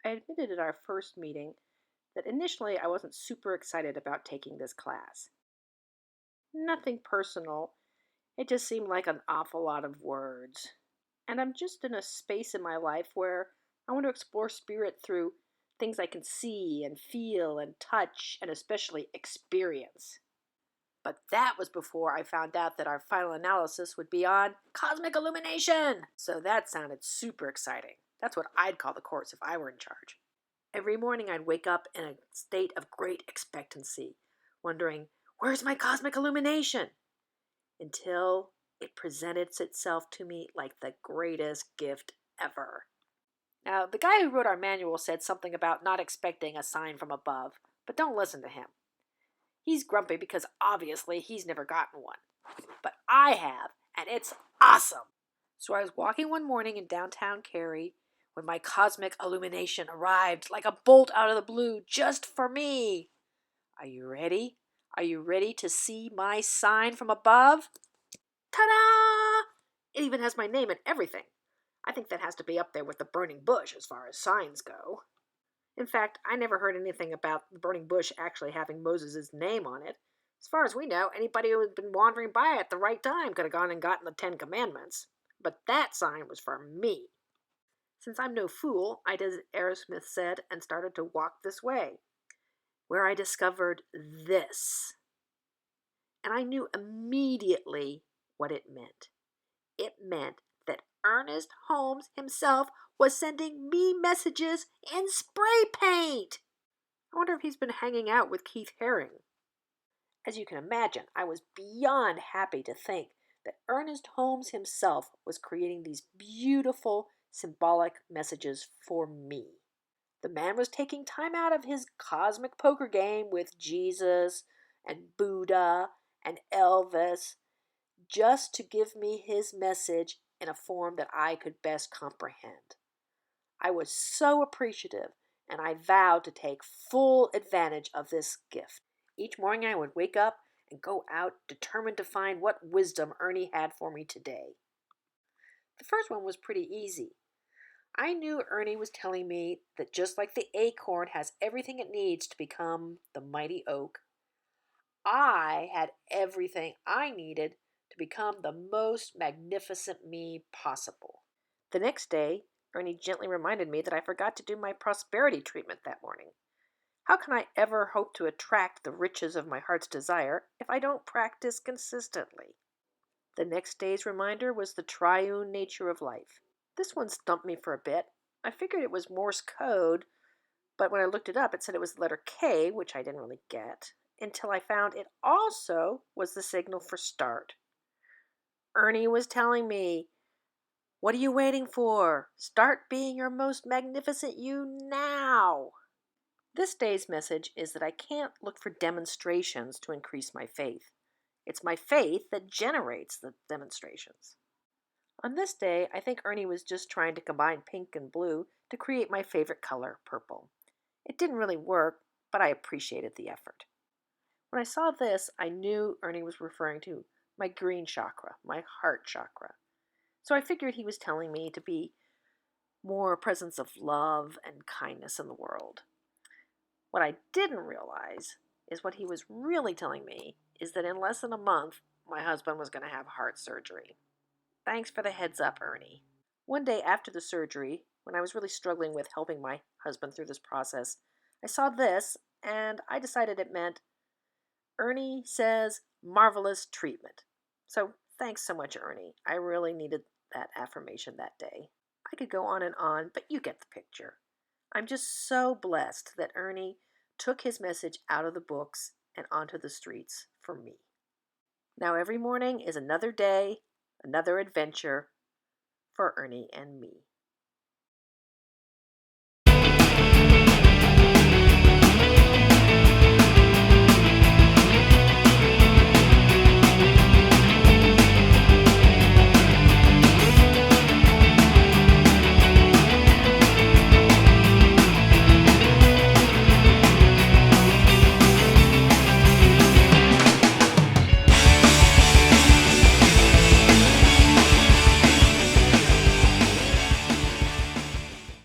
I admitted at our first meeting that initially I wasn't super excited about taking this class. Nothing personal, it just seemed like an awful lot of words. And I'm just in a space in my life where I want to explore spirit through things I can see and feel and touch and especially experience. But that was before I found out that our final analysis would be on cosmic illumination. So that sounded super exciting. That's what I'd call the course if I were in charge. Every morning I'd wake up in a state of great expectancy, wondering, where's my cosmic illumination? Until it presented itself to me like the greatest gift ever. Now, the guy who wrote our manual said something about not expecting a sign from above, but don't listen to him. He's grumpy because obviously he's never gotten one. But I have, and it's awesome. So I was walking one morning in downtown Cary when my cosmic illumination arrived like a bolt out of the blue just for me. Are you ready? Are you ready to see my sign from above? Ta-da! It even has my name and everything. I think that has to be up there with the burning bush as far as signs go. In fact, I never heard anything about the burning bush actually having Moses' name on it. As far as we know, anybody who had been wandering by at the right time could have gone and gotten the 10 Commandments. But that sign was for me. Since I'm no fool, I did as Ernesmith said and started to walk this way, where I discovered this. And I knew immediately what it meant. It meant that Ernest Holmes himself was sending me messages in spray paint. I wonder if he's been hanging out with Keith Haring. As you can imagine, I was beyond happy to think that Ernest Holmes himself was creating these beautiful, symbolic messages for me. The man was taking time out of his cosmic poker game with Jesus and Buddha and Elvis just to give me his message in a form that I could best comprehend. I was so appreciative, and I vowed to take full advantage of this gift. Each morning I would wake up and go out determined to find what wisdom Ernie had for me today. The first one was pretty easy. I knew Ernie was telling me that just like the acorn has everything it needs to become the mighty oak, I had everything I needed to become the most magnificent me possible. The next day, Ernie gently reminded me that I forgot to do my prosperity treatment that morning. How can I ever hope to attract the riches of my heart's desire if I don't practice consistently? The next day's reminder was the triune nature of life. This one stumped me for a bit. I figured it was Morse code, but when I looked it up, it said it was the letter K, which I didn't really get, until I found it also was the signal for start. Ernie was telling me, what are you waiting for? Start being your most magnificent you now. This day's message is that I can't look for demonstrations to increase my faith. It's my faith that generates the demonstrations. On this day, I think Ernie was just trying to combine pink and blue to create my favorite color, purple. It didn't really work, but I appreciated the effort. When I saw this, I knew Ernie was referring to my green chakra, my heart chakra. So I figured he was telling me to be more presence of love and kindness in the world. What I didn't realize is what he was really telling me is that in less than a month, my husband was going to have heart surgery. Thanks for the heads up, Ernie. One day after the surgery, when I was really struggling with helping my husband through this process, I saw this and I decided it meant Ernie says marvelous treatment. So thanks so much, Ernie. I really needed that affirmation that day. I could go on, but you get the picture. I'm just so blessed that Ernie took his message out of the books and onto the streets for me. Now every morning is another day, another adventure for Ernie and me.